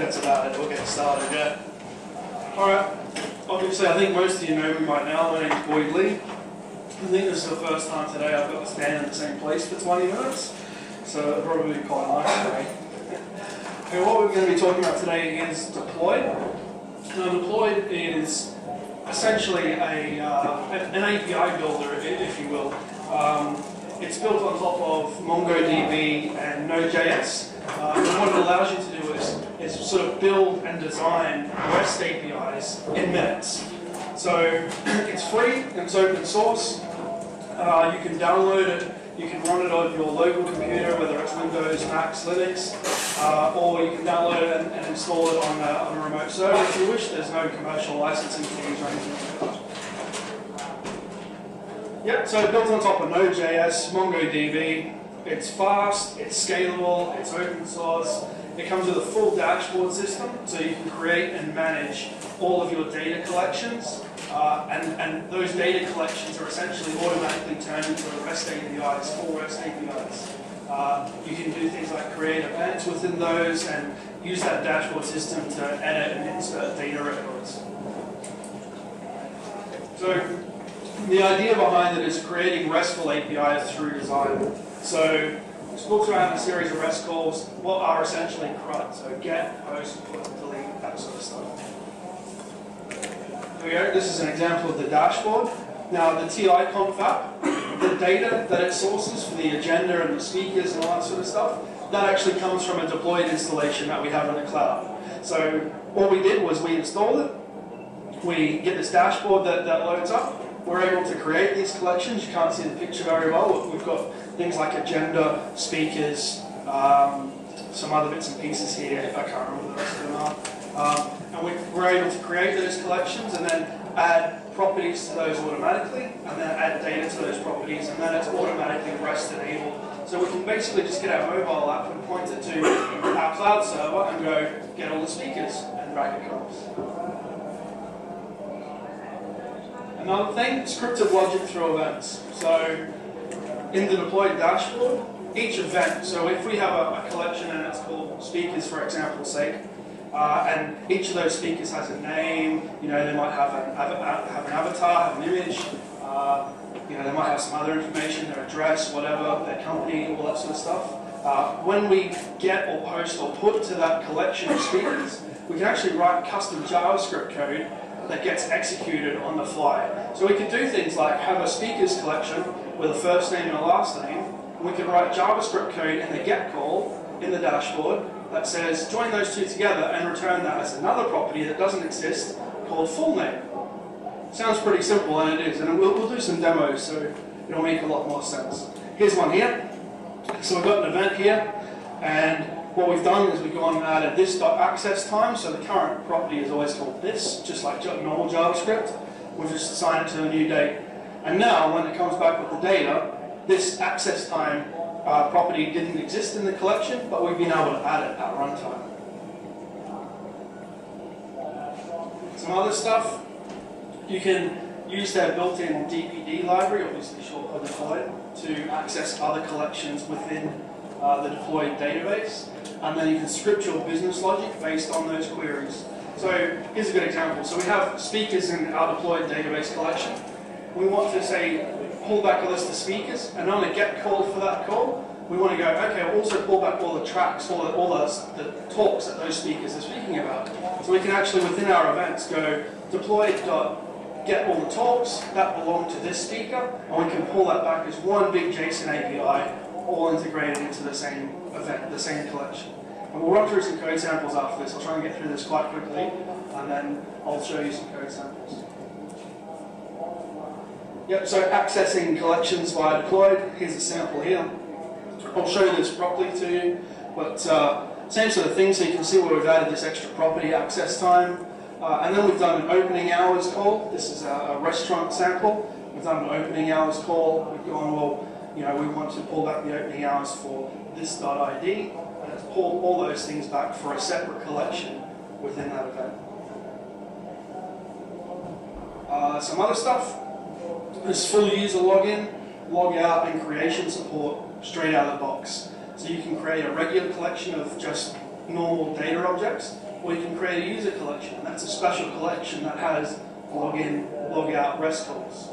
that's about it. We'll get started, yeah. Alright, obviously I think most of you know me by now. My name's Boydlee. I think this is the first time today I've got to stand in the same place for 20 minutes, so it'll probably be quite nice for me. And what we're going to be talking about today is deployed. Now deployed is essentially an API builder, if you will. It's built on top of MongoDB and Node.js. And what it allows you to do is sort of build and design REST APIs in minutes. So it's free, it's open source. You can download it, you can run it on your local computer, whether it's Windows, Mac, Linux, or you can download it and install it on a remote server if you wish. There's no commercial licensing fees or anything like that. Yep, so built on top of Node.js, MongoDB. It's fast, it's scalable, it's open source. It comes with a full dashboard system, so you can create and manage all of your data collections. And those data collections are essentially automatically turned into REST APIs, full REST APIs. You can do things like create events within those and use that dashboard system to edit and insert data records. So the idea behind it is creating RESTful APIs through design. So this looks around a series of REST calls, what are essentially CRUD, so get, post, put, delete, that sort of stuff. Here we go, this is an example of the dashboard. Now the tiConf app, the data that it sources for the agenda and the speakers and all that sort of stuff, that actually comes from a deployed installation that we have in the cloud. So what we did was we installed it, we get this dashboard that loads up, we're able to create these collections. You can't see the picture very well. We've got things like agenda, speakers, some other bits and pieces here. I can't remember the rest of them are. And we're able to create those collections and then add properties to those automatically, and then add data to those properties, and then it's automatically REST enabled. So we can basically just get our mobile app and point it to our cloud server and go get all the speakers, and drag it across. Another thing, scripted logic through events. So in the deployed dashboard, each event, so if we have a collection and it's called speakers for example's sake, and each of those speakers has a name, you know, they might have an avatar, have an image, you know, they might have some other information, their address, whatever, their company, all that sort of stuff. When we get or post or put to that collection of speakers, we can actually write custom JavaScript code that gets executed on the fly. So we could do things like have a speakers collection with a first name and a last name. We could write JavaScript code in the get call in the dashboard that says join those two together and return that as another property that doesn't exist called full name. Sounds pretty simple, and it is. And we'll do some demos so it'll make a lot more sense. Here's one here. So we've got an event here, and what we've done is we've gone and added this.access time, so the current property is always called this, just like normal JavaScript. We've just assigned it to a new date. And now, when it comes back with the data, this access time property didn't exist in the collection, but we've been able to add it at runtime. Some other stuff, you can use their built-in DPD library, obviously short for deployed, to access other collections within the deployed database, and then you can script your business logic based on those queries. So here's a good example. So we have speakers in our deployed database collection. We want to say pull back a list of speakers, and on a get call for that call, we want to go, okay, also pull back all the tracks, all the talks that those speakers are speaking about. So we can actually, within our events, go deploy.get all the talks that belong to this speaker, and we can pull that back as one big JSON API, all integrated into the same event, the same collection. And we'll run through some code samples after this. I'll try and get through this quite quickly, and then I'll show you some code samples. Yep, so accessing collections via deployed. Here's a sample here. I'll show this properly to you, but same sort of thing, so you can see where we've added this extra property access time. And then we've done an opening hours call. This is a restaurant sample. We've done an opening hours call. We've gone, well, you know, we want to pull back the opening hours for this.id, and it's pulled all those things back for a separate collection within that event. Some other stuff is full user login, logout, and creation support straight out of the box. So you can create a regular collection of just normal data objects, or you can create a user collection. And that's a special collection that has login, logout, REST calls.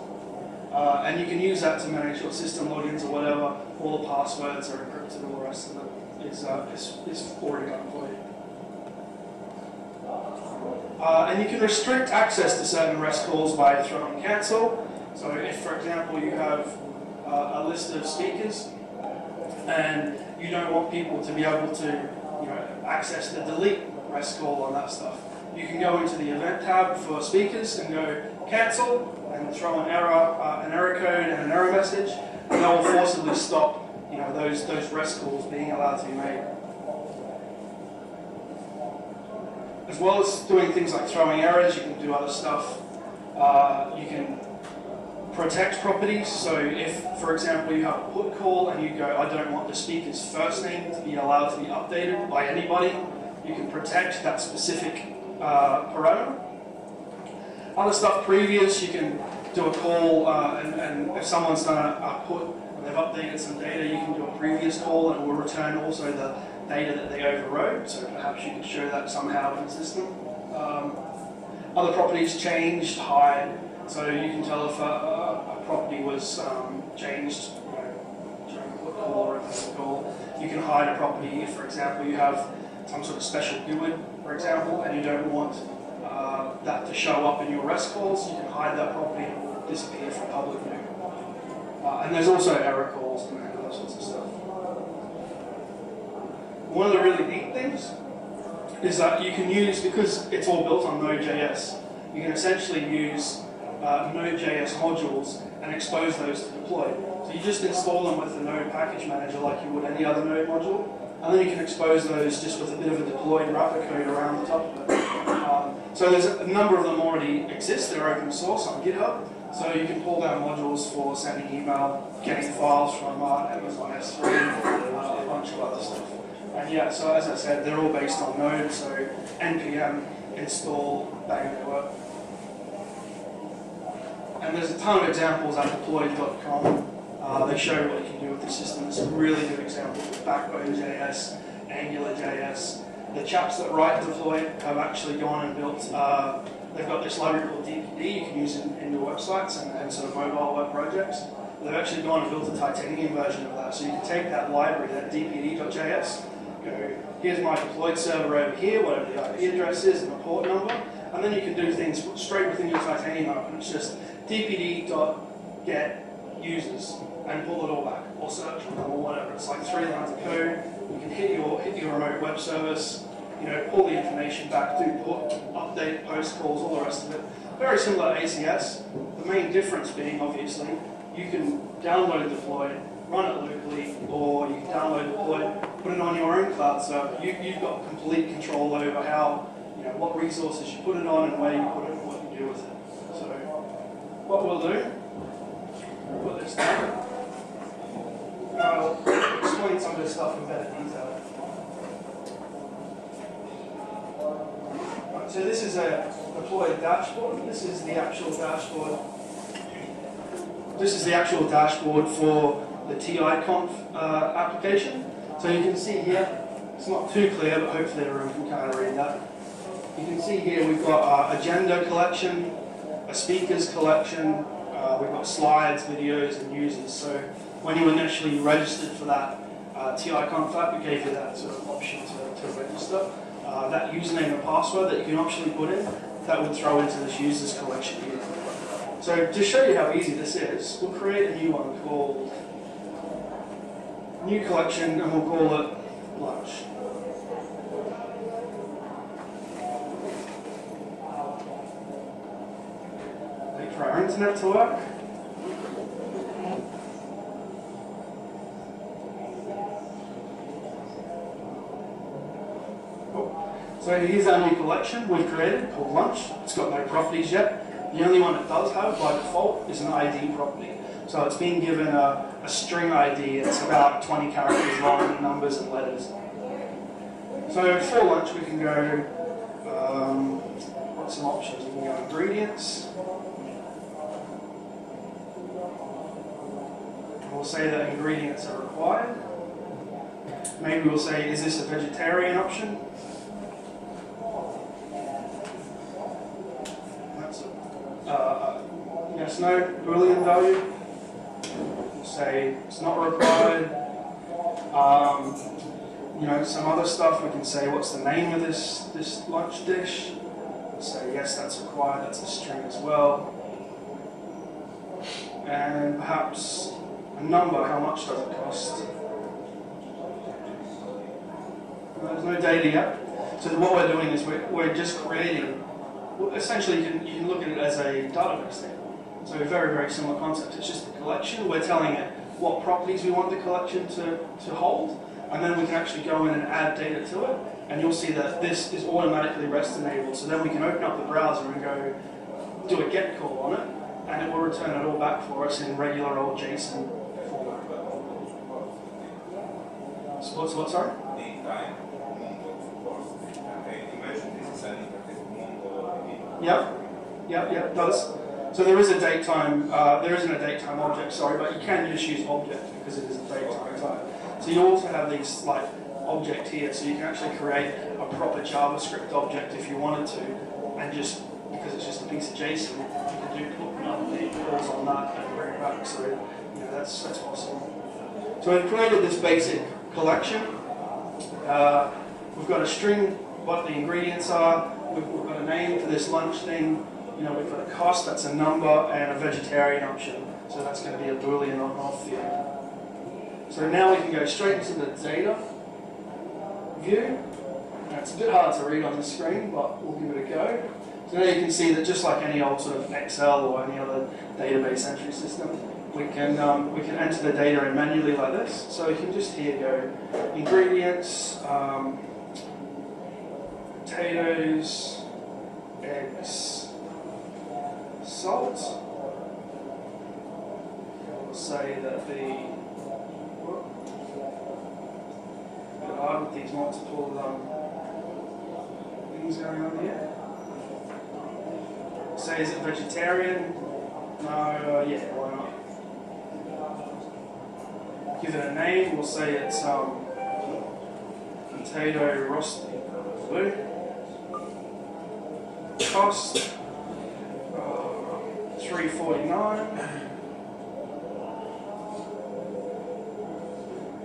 And you can use that to manage your system logins or whatever. All the passwords are encrypted, all the rest of it is already done for you. And you can restrict access to certain REST calls by throwing cancel. So if, for example, you have a list of speakers and you don't want people to be able to access the delete REST call on that stuff, you can go into the event tab for speakers and go cancel and throw an error code and an error message, and that will forcibly stop those REST calls being allowed to be made. As well as doing things like throwing errors, you can do other stuff. You can protect properties. So if, for example, you have a put call and you go, I don't want the speaker's first name to be allowed to be updated by anybody, you can protect that specific parameter. Other stuff previous, you can do a call, and if someone's done a put and they've updated some data, you can do a previous call and it will return also the data that they overrode, so perhaps you could show that somehow in the system. Other properties changed, hide, so you can tell if a property was changed during a put call or a put call. You can hide a property if, for example, you have some sort of special GUID, for example, and you don't want that to show up in your REST calls. You can hide that property and it will disappear from public view. And there's also error calls and other sorts of stuff. One of the really neat things is that you can use, because it's all built on Node.js, you can essentially use Node.js modules and expose those to deploy. So you just install them with the Node package manager like you would any other Node module, and then you can expose those just with a bit of a deployed wrapper code around the top of it. So there's a number of them already exist. They're open source on GitHub. So you can pull down modules for sending email, getting files from Amazon S3, a bunch of other stuff. And yeah, so as I said, they're all based on Node, so npm install, bang, they work. And there's a ton of examples at deployed.com. They show what you can do with the system. It's a really good example with Backbone.js, Angular.js. The chaps that write deploy have actually gone and built, they've got this library called DPD you can use in your websites and sort of mobile web projects. They've actually gone and built a titanium version of that. So you can take that library, that dpd.js, go, here's my deployed server over here, whatever the IP address is and the port number, and then you can do things straight within your titanium app, and it's just dpd.get users and pull it all back, or search for them, or whatever. It's like 3 lines of code. You can hit your remote web service, pull the information back, do put, update, post calls, all the rest of it. Very similar to ACS. The main difference being, obviously, you can download deploy, run it locally, or you can download deploy, put it on your own cloud server. You've got complete control over how, what resources you put it on and where you put it and what you do with it. So, what we'll do, we'll put this down. I'll explain some of this stuff in better detail. Right, so this is a deployed dashboard. This is the actual dashboard. This is the actual dashboard for the tiConf application. So you can see here, it's not too clear, but hopefully everyone can kind of read that. You can see here we've got agenda collection, a speakers collection, we've got slides, videos, and users. So when you initially registered for that tiConf app, we gave you that sort of option to register. That username and password that you can optionally put in, that would throw into this users collection here. So to show you how easy this is, we'll create a new one called new collection, and we'll call it lunch. Wait for our internet to work. So here's our new collection we've created called lunch. It's got no properties yet. The only one it does have by default is an ID property. So it's been given a string ID. It's about 20 characters long, numbers and letters. So for lunch we can go, what's some options? We can go ingredients. And we'll say that ingredients are required. Maybe we'll say, is this a vegetarian option? no Boolean value. We'll say it's not required. You know, some other stuff, we can say what's the name of this lunch dish. We'll say yes, that's required, that's a string as well. And perhaps a number, how much does it cost? There's no data yet. So what we're doing is we're just creating, essentially you can look at it as a database table. So a very, very similar concept. It's just a collection. We're telling it what properties we want the collection to hold, and then we can actually go in and add data to it, and you'll see that this is automatically REST enabled. So then we can open up the browser and go do a GET call on it, and it will return it all back for us in regular old JSON format. So what's what, sorry? Yep, it does. So there is a datetime, there isn't a datetime object, sorry, but you can just use object because it is a datetime type. So you also have these like object here, so you can actually create a proper JavaScript object if you wanted to, and just because it's just a piece of JSON, you can do calls on that and bring it back. So you know, that's possible. So we've created this basic collection. We've got a string, what the ingredients are. We've got a name for this lunch thing. You know, we've got a cost, that's a number, and a vegetarian option. So that's going to be a Boolean on-off field. So now we can go straight into the data view. Now it's a bit hard to read on the screen, but we'll give it a go. So now you can see that just like any old sort of Excel or any other database entry system, we can enter the data in manually like this. So you can just here go ingredients, potatoes, eggs, salt. We'll say that the hard with these multiple things going on here. Say, is it vegetarian? No, yeah, why not? Give it a name. We'll say it's potato roasted blue. Cost $3.49,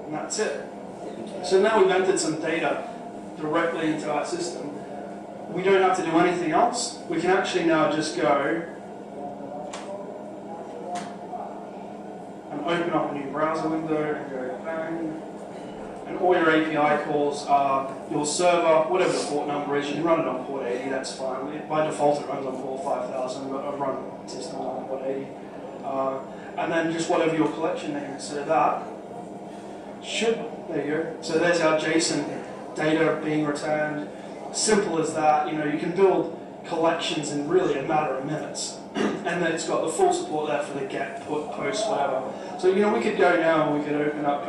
and that's it. So now we've entered some data directly into our system. We don't have to do anything else. We can actually now just go and open up a new browser window and go bang. And all your API calls are your server, whatever the port number is. You can run it on port 80, that's fine. By default it runs on port 5000, but I run systems on port 80. And then just whatever your collection name is. So that should, there you go. So there's our JSON data being returned. Simple as that. You know, you can build collections in really a matter of minutes. And then it's got the full support there for the get, put, post, whatever. So, you know, we could go now and we could open up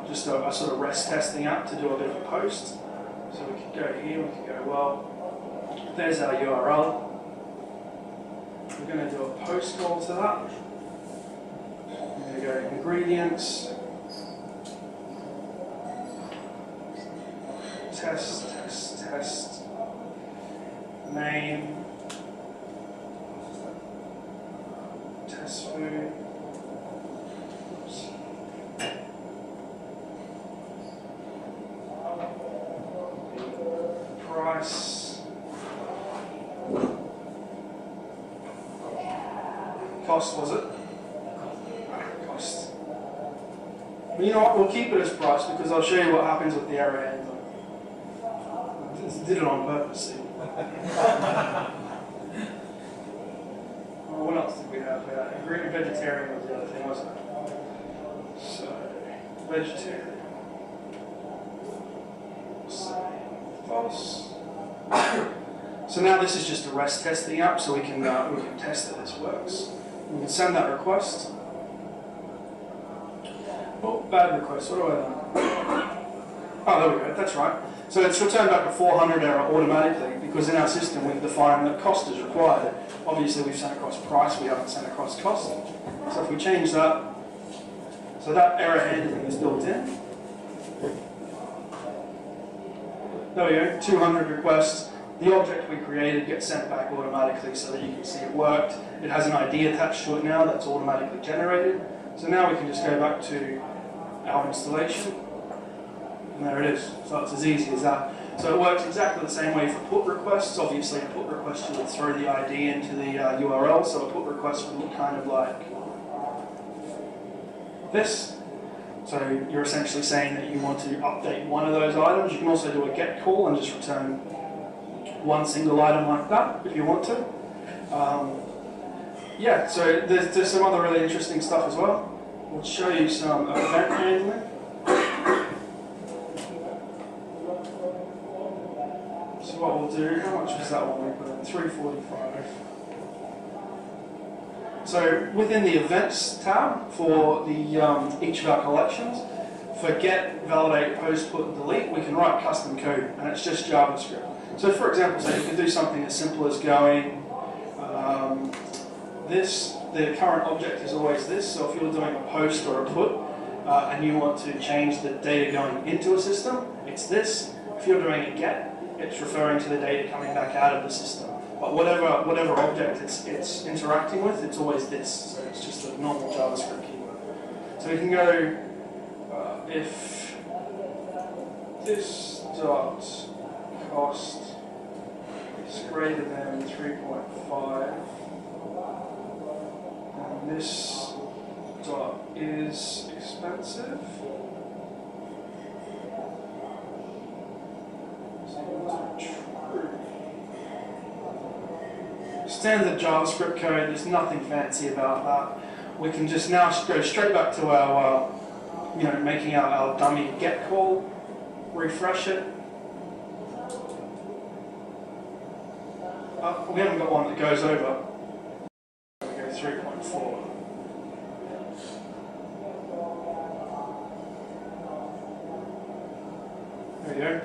just a sort of REST testing app to do a bit of a post. So we could go here, we could go, well, there's our URL. We're going to do a post call to that. We're going to go ingredients, test, name, test food. Price, cost, was it? Cost. But you know what, we'll keep it as price because I'll show you what happens with the error handler. I did it on purpose, see? Well, what else did we have here? Vegetarian was the other thing, wasn't it? So, vegetarian. False. So now this is just a REST testing app, so we can test that this works. We can send that request. Oh, bad request. What do I do? Oh, there we go. That's right. So it's returned back a 400 error automatically because in our system we've defined that cost is required. Obviously we've sent across price, we haven't sent across cost. So if we change that, so that error handling is built in. There we go, 200 requests, the object we created gets sent back automatically so that you can see it worked. It has an ID attached to it now that's automatically generated. So now we can just go back to our installation, and there it is. So it's as easy as that. So it works exactly the same way for put requests. Obviously, a put request, you would throw the ID into the URL, so a put request would look kind of like this. So you're essentially saying that you want to update one of those items. You can also do a get call and just return one single item like that if you want to. Yeah, so there's some other really interesting stuff as well. We'll show you some event handling. So what we'll do, how much was that one we put in? 345. So within the events tab for the each of our collections, for get, validate, post, put, and delete, we can write custom code, and it's just JavaScript. So for example, say you could do something as simple as going, the current object is always this, so if you're doing a post or a put, and you want to change the data going into a system, it's this. If you're doing a get, it's referring to the data coming back out of the system. But whatever object it's interacting with, it's always this. So it's just a normal JavaScript keyword. So we can go, if this dot cost is greater than 3.5, and this dot is expensive. Standard JavaScript code, there's nothing fancy about that. We can just now go straight back to our, making our dummy get call, refresh it. We haven't got one that goes over. We go 3.4. There we go.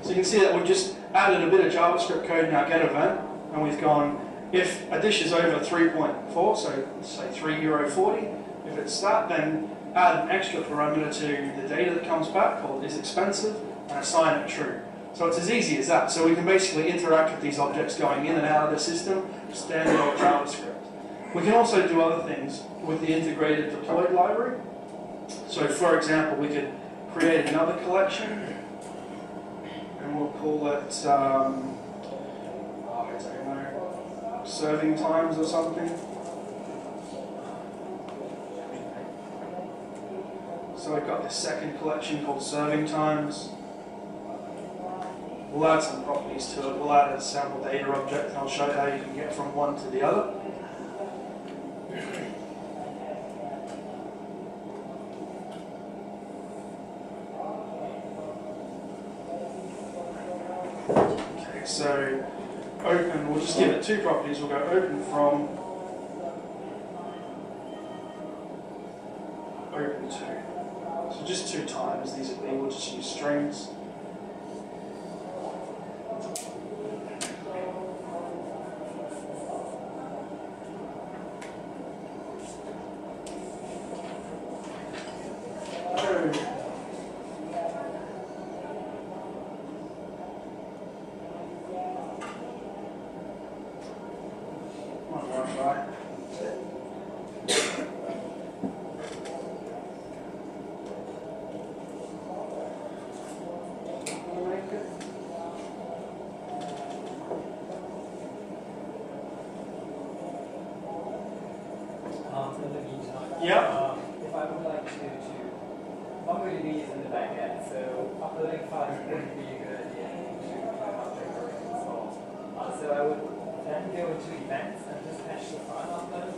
So you can see that we've just added a bit of JavaScript code in our get event, and we've gone, if a dish is over 3.4, so let's say €3.40, if it's that, then add an extra parameter to the data that comes back called is expensive and assign it true. So it's as easy as that. So we can basically interact with these objects going in and out of the system, standard old JavaScript. We can also do other things with the integrated deployed library. So for example, we could create another collection, and we'll call it, I don't know, serving times or something. So we've got this second collection called serving times. We'll add some properties to it. We'll add a sample data object, and I'll show you how you can get from one to the other. Okay, so open, we'll just give it two properties. We'll go open from, open to. So just 2 times these would be, we'll just use strings. Yeah. If I would like to MongoDB is in the back end, so uploading files wouldn't be a good idea to install. So I would then go into events and just hash the file upload.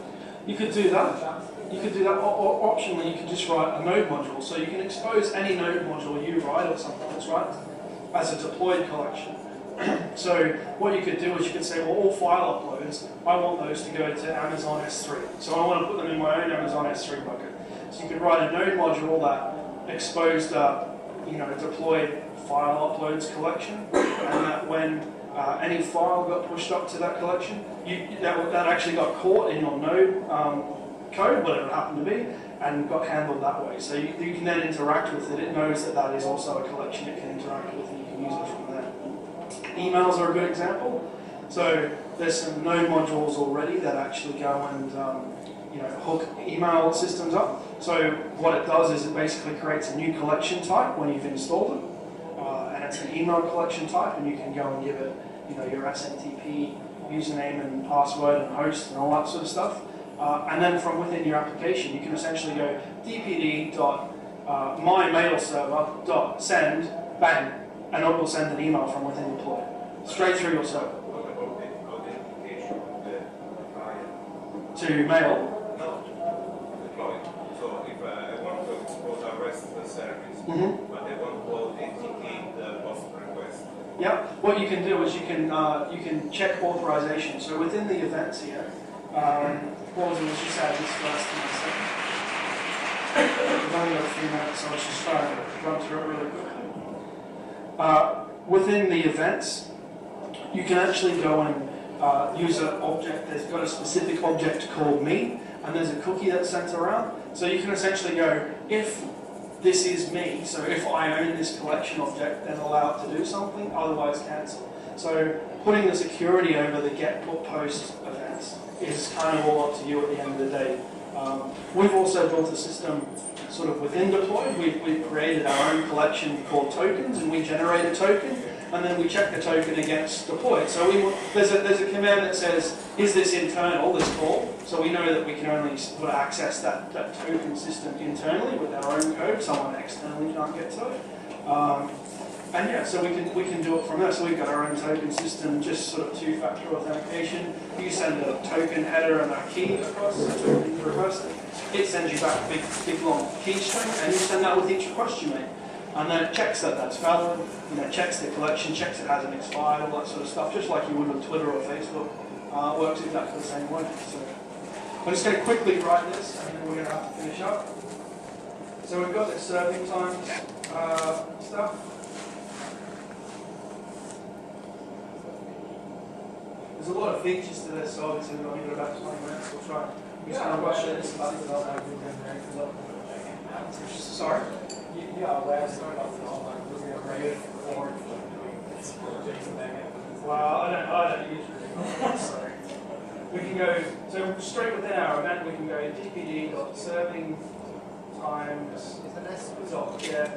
You could do that. You could do that, or optionally you could just write a node module. So you can expose any node module you write or something that's right as a deployed collection. So what you could do is you could say, well, all file uploads, I want those to go to Amazon S3. So I want to put them in my own Amazon S3 bucket. So you could write a node module that exposed a deployed file uploads collection, and that when any file got pushed up to that collection, that actually got caught in your node code, whatever it happened to be, and got handled that way. So you can then interact with it. It knows that that is also a collection it can interact with, and you can use it from there. Emails are a good example. So there's some node modules already that actually go and hook email systems up. So what it does is it basically creates a new collection type when you've installed it, and it's an email collection type, and you can go and give it your SMTP username and password and host and all that sort of stuff. And then from within your application, you can essentially go dpd.mymailserver.send, bang, and it will send an email from within deploy, straight through your server. To mail? No, deploy. So if I want to expose the rest of the service, but I want to authenticate the post request. Yeah, what you can do is you can check authorization. So within the events here, what was it? Let's just add this first and the second. We've only got a few minutes, so let's just try and run through it really quickly. Within the events, you can actually go and use an object. There's got a specific object called me, and there's a cookie that's sent around. So you can essentially go, if this is me, so if I own this collection object, then allow it to do something, otherwise cancel. So putting the security over the get, put, post events is kind of all up to you at the end of the day. We've also built a system sort of within deploy. We've created our own collection called tokens, and we generate a token, and then we check the token against deployed. So there's a command that says, is this internal, this call? So we know that we can only sort of access that token system internally with our own code. Someone externally can't get to it. And yeah, so we can do it from there. So we've got our own token system, just sort of two-factor authentication. You send a token header and a key across, a token request. It sends you back a big long key string, and you send that with each request you make. And then it checks that that's valid, and it checks the collection, checks it hasn't expired, all that sort of stuff, just like you would with Twitter or Facebook. Works exactly the same way. So I'm just going to quickly write this, and then we're going to have to finish up. So we've got this serving time stuff. There's a lot of features to this, so obviously we've only got about 20 minutes. We'll try. We're just going to rush this. Sorry? Well, I don't use it. Sorry. We can go, so straight within our event, we can go dpd.serving-times. Yeah.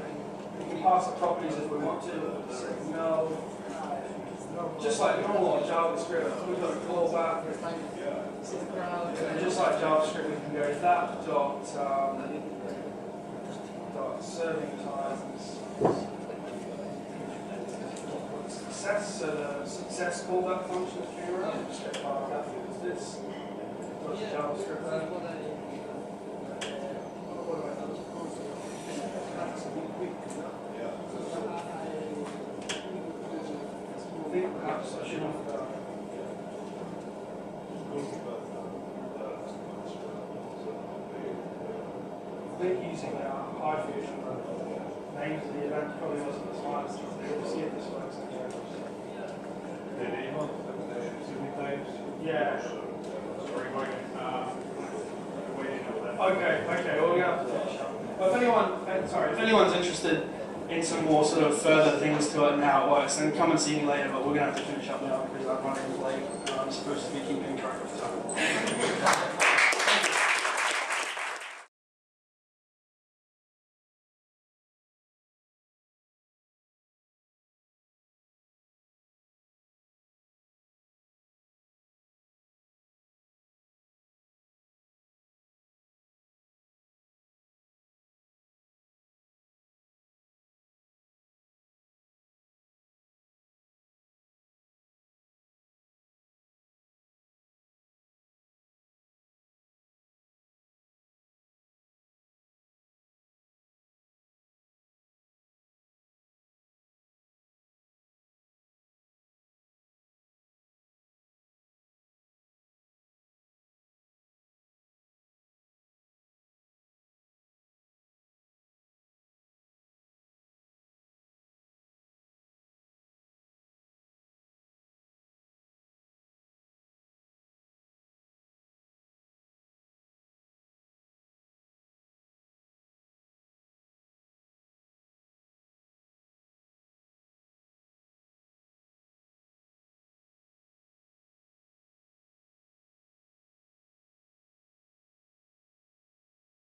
We can pass the properties if we want to. So no. Just like normal JavaScript, we've got a callback. And just like JavaScript, we can go that.serving times success. So the success callback function is came around. Just get part of that because this JavaScript there. I think perhaps I should have I think using high fusion names of the event probably wasn't the smartest thing to do. We'll see if this works. Yeah. Okay, well we're going to have to finish up. Well, if anyone's interested in some more sort of further things to it and how it works, then come and see me later, but we're going to have to finish up now because I'm running late. I'm supposed to be keeping track of time.